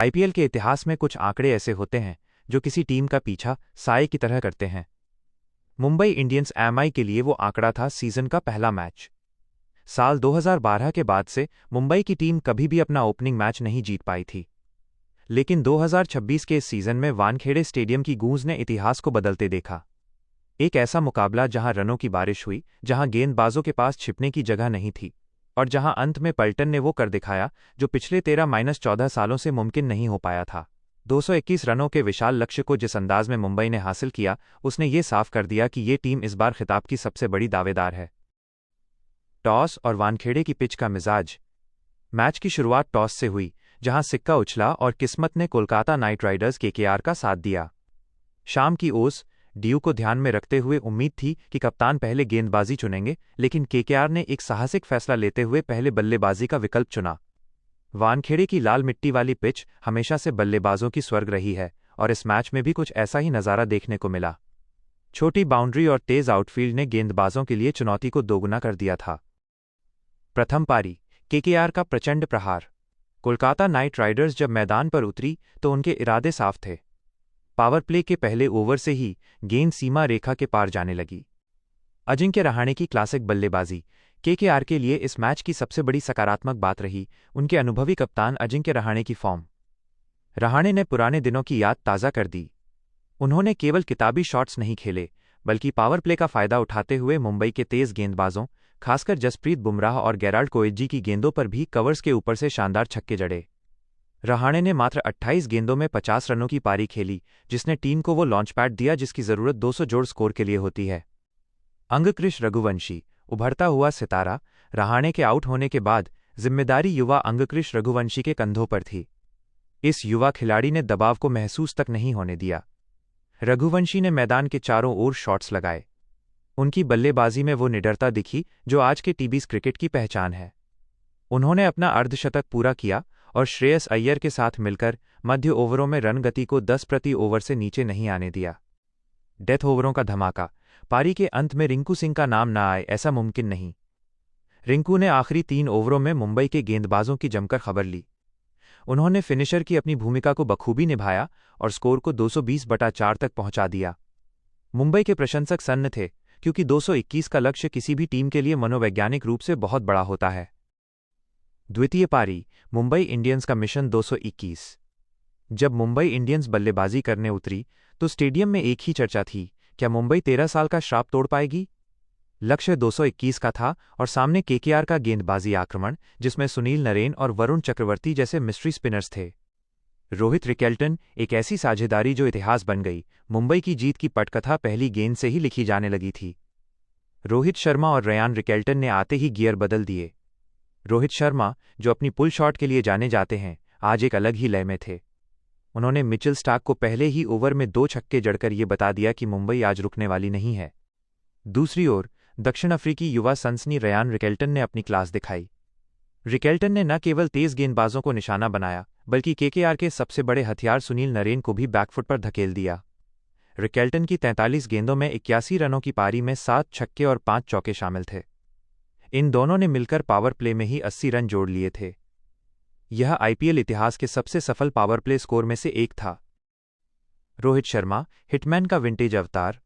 IPL के इतिहास में कुछ आंकड़े ऐसे होते हैं जो किसी टीम का पीछा साए की तरह करते हैं। मुंबई इंडियंस एमआई के लिए वो आंकड़ा था सीजन का पहला मैच। साल 2012 के बाद से मुंबई की टीम कभी भी अपना ओपनिंग मैच नहीं जीत पाई थी, लेकिन 2026 के इस सीजन में वानखेड़े स्टेडियम की गूंज ने इतिहास को बदलते देखा। एक ऐसा मुकाबला जहां रनों की बारिश हुई, जहां गेंदबाजों के पास छिपने की जगह नहीं थी और जहां अंत में पल्टन ने वो कर दिखाया जो पिछले 13-14 सालों से मुमकिन नहीं हो पाया था। 221 रनों के विशाल लक्ष्य को जिस अंदाज में मुंबई ने हासिल किया, उसने ये साफ कर दिया कि ये टीम इस बार खिताब की सबसे बड़ी दावेदार है। टॉस और वानखेड़े की पिच का मिजाज। मैच की शुरुआत टॉस से हुई, जहां सिक्का उछला और किस्मत ने कोलकाता नाइट राइडर्स केकेआर का साथ दिया। शाम की ओस ड्यू को ध्यान में रखते हुए उम्मीद थी कि कप्तान पहले गेंदबाजी चुनेंगे, लेकिन केकेआर ने एक साहसिक फैसला लेते हुए पहले बल्लेबाजी का विकल्प चुना। वानखेड़े की लाल मिट्टी वाली पिच हमेशा से बल्लेबाजों की स्वर्ग रही है और इस मैच में भी कुछ ऐसा ही नज़ारा देखने को मिला। छोटी बाउंड्री और तेज आउटफील्ड ने गेंदबाजों के लिए चुनौती को दोगुना कर दिया था। प्रथम पारी, केकेआर का प्रचंड प्रहार। कोलकाता नाइट राइडर्स जब मैदान पर उतरी तो उनके इरादे साफ थे। पावर प्ले के पहले ओवर से ही गेंद सीमा रेखा के पार जाने लगी। अजिंक्य रहाणे की क्लासिक बल्लेबाजी केकेआर के लिए इस मैच की सबसे बड़ी सकारात्मक बात रही। उनके अनुभवी कप्तान अजिंक्य रहाणे की फॉर्म। रहाणे ने पुराने दिनों की याद ताज़ा कर दी। उन्होंने केवल किताबी शॉट्स नहीं खेले, बल्कि पावर प्ले का फायदा उठाते हुए मुंबई के तेज गेंदबाजों, खासकर जसप्रीत बुमराह और गेराल्ड कोएट्जी की गेंदों पर भी कवर्स के ऊपर से शानदार छक्के जड़े। रहाणे ने मात्र 28 गेंदों में 50 रनों की पारी खेली, जिसने टीम को वो लॉन्चपैड दिया जिसकी जरूरत 200 जोड़ स्कोर के लिए होती है। अंगक्रिश रघुवंशी, उभरता हुआ सितारा। रहाणे के आउट होने के बाद जिम्मेदारी युवा अंगक्रिश रघुवंशी के कंधों पर थी। इस युवा खिलाड़ी ने दबाव को महसूस तक नहीं होने दिया। रघुवंशी ने मैदान के चारों ओर शॉट्स लगाए। उनकी बल्लेबाजी में वो निडरता दिखी जो आज के टीबीज क्रिकेट की पहचान है। उन्होंने अपना अर्धशतक पूरा किया और श्रेयस अय्यर के साथ मिलकर मध्य ओवरों में रन गति को 10 प्रति ओवर से नीचे नहीं आने दिया। डेथ ओवरों का धमाका। पारी के अंत में रिंकू सिंह का नाम न आए ऐसा मुमकिन नहीं। रिंकू ने आखिरी 3 ओवरों में मुंबई के गेंदबाजों की जमकर खबर ली। उन्होंने फिनिशर की अपनी भूमिका को बखूबी निभाया और स्कोर को 220/4 तक पहुंचा दिया। मुंबई के प्रशंसक सन्न थे, क्योंकि 221 का लक्ष्य किसी भी टीम के लिए मनोवैज्ञानिक रूप से बहुत बड़ा होता है। द्वितीय पारी, मुंबई इंडियंस का मिशन 221। जब मुंबई इंडियंस बल्लेबाजी करने उतरी तो स्टेडियम में एक ही चर्चा थी, क्या मुंबई 13 साल का श्राप तोड़ पाएगी? लक्ष्य 221 का था और सामने केकेआर का गेंदबाजी आक्रमण, जिसमें सुनील नरेन और वरुण चक्रवर्ती जैसे मिस्ट्री स्पिनर्स थे। रोहित रिकेल्टन, एक ऐसी साझेदारी जो इतिहास बन गई। मुंबई की जीत की पटकथा पहली गेंद से ही लिखी जाने लगी थी। रोहित शर्मा और रयान रिकेल्टन ने आते ही गियर बदल दिए। रोहित शर्मा, जो अपनी पुल शॉट के लिए जाने जाते हैं, आज एक अलग ही लय में थे। उन्होंने मिचेल स्टार्क को पहले ही ओवर में 2 छक्के जड़कर ये बता दिया कि मुंबई आज रुकने वाली नहीं है। दूसरी ओर दक्षिण अफ्रीकी युवा सनसनी रयान रिकेल्टन ने अपनी क्लास दिखाई। रिकेल्टन ने न केवल तेज गेंदबाजों को निशाना बनाया, बल्कि केकेआर के सबसे बड़े हथियार सुनील नरेन को भी बैकफुट पर धकेल दिया। रिकेल्टन की 43 गेंदों में 81 रनों की पारी में 7 छक्के और 5 चौके शामिल थे। इन दोनों ने मिलकर पावर प्ले में ही 80 रन जोड़ लिए थे। यह आईपीएल इतिहास के सबसे सफल पावर प्ले स्कोर में से एक था। रोहित शर्मा, हिटमैन का विंटेज अवतार।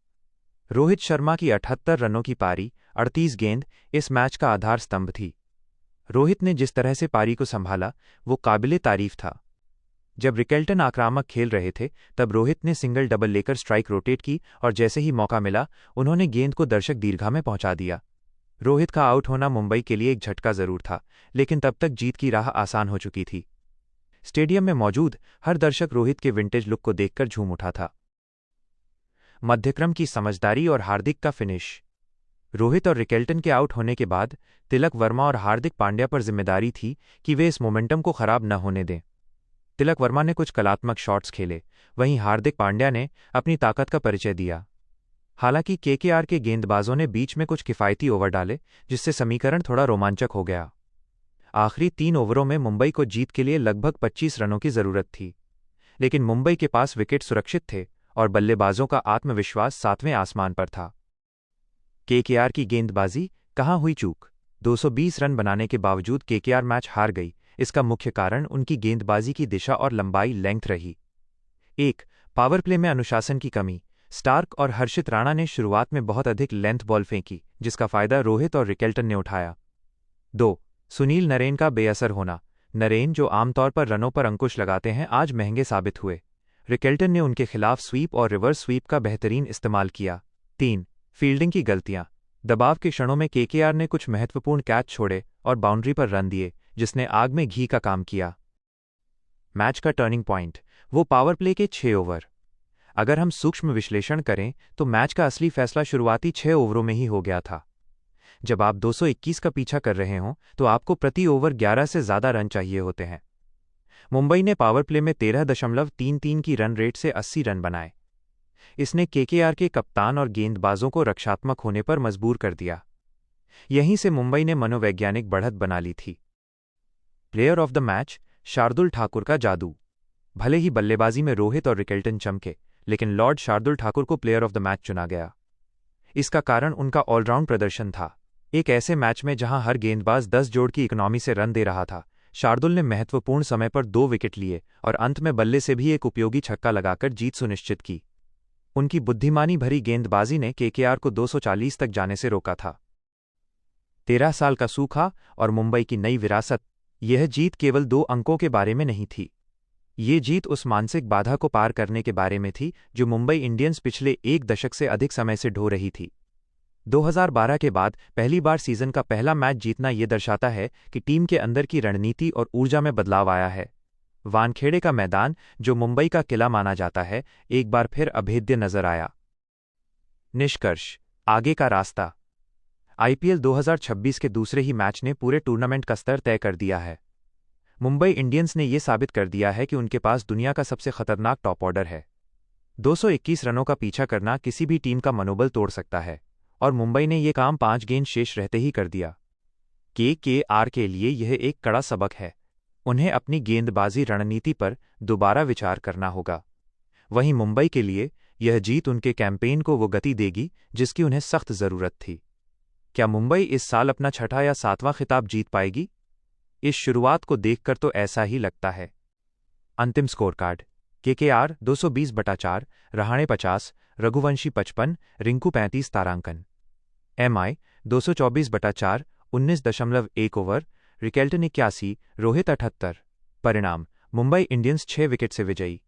रोहित शर्मा की 78 रनों की पारी, 38 गेंद इस मैच का आधार स्तंभ थी। रोहित ने जिस तरह से पारी को संभाला, वो काबिले तारीफ था। जब रिकेल्टन आक्रामक खेल रहे थे, तब रोहित ने सिंगल डबल लेकर स्ट्राइक रोटेट की और जैसे ही मौका मिला, उन्होंने गेंद को दर्शक दीर्घा में पहुंचा दिया। रोहित का आउट होना मुंबई के लिए एक झटका जरूर था, लेकिन तब तक जीत की राह आसान हो चुकी थी। स्टेडियम में मौजूद हर दर्शक रोहित के विंटेज लुक को देखकर झूम उठा था। मध्यक्रम की समझदारी और हार्दिक का फिनिश। रोहित और रिकेल्टन के आउट होने के बाद तिलक वर्मा और हार्दिक पांड्या पर जिम्मेदारी थी कि वे इस मोमेंटम को खराब न होने दें। तिलक वर्मा ने कुछ कलात्मक शॉट्स खेले, वहीं हार्दिक पांड्या ने अपनी ताकत का परिचय दिया। हालांकि केकेआर के गेंदबाजों ने बीच में कुछ किफ़ायती ओवर डाले, जिससे समीकरण थोड़ा रोमांचक हो गया। आखिरी 3 ओवरों में मुंबई को जीत के लिए लगभग 25 रनों की जरूरत थी, लेकिन मुंबई के पास विकेट सुरक्षित थे और बल्लेबाजों का आत्मविश्वास 7वें आसमान पर था। केकेआर की गेंदबाजी, कहाँ हुई चूक? 220 रन बनाने के बावजूद केकेआर मैच हार गई, इसका मुख्य कारण उनकी गेंदबाजी की दिशा और लंबाई लेंथ रही। 1. पावर प्ले में अनुशासन की कमी। स्टार्क और हर्षित राणा ने शुरुआत में बहुत अधिक लेंथ बॉल फेंकी, जिसका फायदा रोहित और रिकेल्टन ने उठाया। 2. सुनील नरेन का बेअसर होना। नरेन, जो आमतौर पर रनों पर अंकुश लगाते हैं, आज महंगे साबित हुए। रिकेल्टन ने उनके खिलाफ स्वीप और रिवर्स स्वीप का बेहतरीन इस्तेमाल किया। 3. फील्डिंग की गलतियां। दबाव के क्षणों में केकेआर ने कुछ महत्वपूर्ण कैच छोड़े और बाउंड्री पर रन दिए, जिसने आग में घी का काम किया। मैच का टर्निंग पॉइंट, वो पावर प्ले के 6 ओवर। अगर हम सूक्ष्म विश्लेषण करें तो मैच का असली फैसला शुरुआती 6 ओवरों में ही हो गया था। जब आप 221 का पीछा कर रहे हों तो आपको प्रति ओवर 11 से ज़्यादा रन चाहिए होते हैं। मुंबई ने पावर प्ले में 13.33 की रन रेट से 80 रन बनाए। इसने केकेआर के कप्तान और गेंदबाजों को रक्षात्मक होने पर मजबूर कर दिया। यहीं से मुंबई ने मनोवैज्ञानिक बढ़त बना ली थी। Player of the match, Shardul Thakur का जादू। भले ही बल्लेबाजी में रोहित और रिकेल्टन चमके, लेकिन लॉर्ड शार्दुल ठाकुर को प्लेयर ऑफ द मैच चुना गया। इसका कारण उनका ऑलराउंड प्रदर्शन था। एक ऐसे मैच में जहां हर गेंदबाज 10 जोड़ की इकोनॉमी से रन दे रहा था, शार्दुल ने महत्वपूर्ण समय पर 2 विकेट लिए और अंत में बल्ले से भी एक उपयोगी छक्का लगाकर जीत सुनिश्चित की। उनकी बुद्धिमानी भरी गेंदबाजी ने केकेआर को 240 तक जाने से रोका था। 13 साल का सूखा और मुंबई की नई विरासत। यह जीत केवल 2 अंकों के बारे में नहीं थी। ये जीत उस मानसिक बाधा को पार करने के बारे में थी जो मुंबई इंडियंस पिछले 1 दशक से अधिक समय से ढो रही थी। 2012 के बाद पहली बार सीजन का पहला मैच जीतना ये दर्शाता है कि टीम के अंदर की रणनीति और ऊर्जा में बदलाव आया है। वानखेड़े का मैदान, जो मुंबई का किला माना जाता है, एक बार फिर अभेद्य नजर आया। निष्कर्ष, आगे का रास्ता। आईपीएल 2026 के दूसरे ही मैच ने पूरे टूर्नामेंट का स्तर तय कर दिया है। मुंबई इंडियंस ने यह साबित कर दिया है कि उनके पास दुनिया का सबसे खतरनाक टॉप ऑर्डर है। 221 रनों का पीछा करना किसी भी टीम का मनोबल तोड़ सकता है, और मुंबई ने यह काम 5 गेंद शेष रहते ही कर दिया। केकेआर के लिए यह एक कड़ा सबक है। उन्हें अपनी गेंदबाजी रणनीति पर दोबारा विचार करना होगा। वहीं मुंबई के लिए यह जीत उनके कैंपेन को वो गति देगी जिसकी उन्हें सख्त जरूरत थी। क्या मुंबई इस साल अपना 6ठा या 7वां खिताब जीत पाएगी? इस शुरुआत को देखकर तो ऐसा ही लगता है। अंतिम score card: KKR 220/4, Rahane 50, Raghuvanshi 55, Rinku 35 तारांकन। MI 224/4, 19.1 over, Rickelton 81, Rohit 78। परिणाम: मुंबई इंडियंस 6 विकेट से विजयी।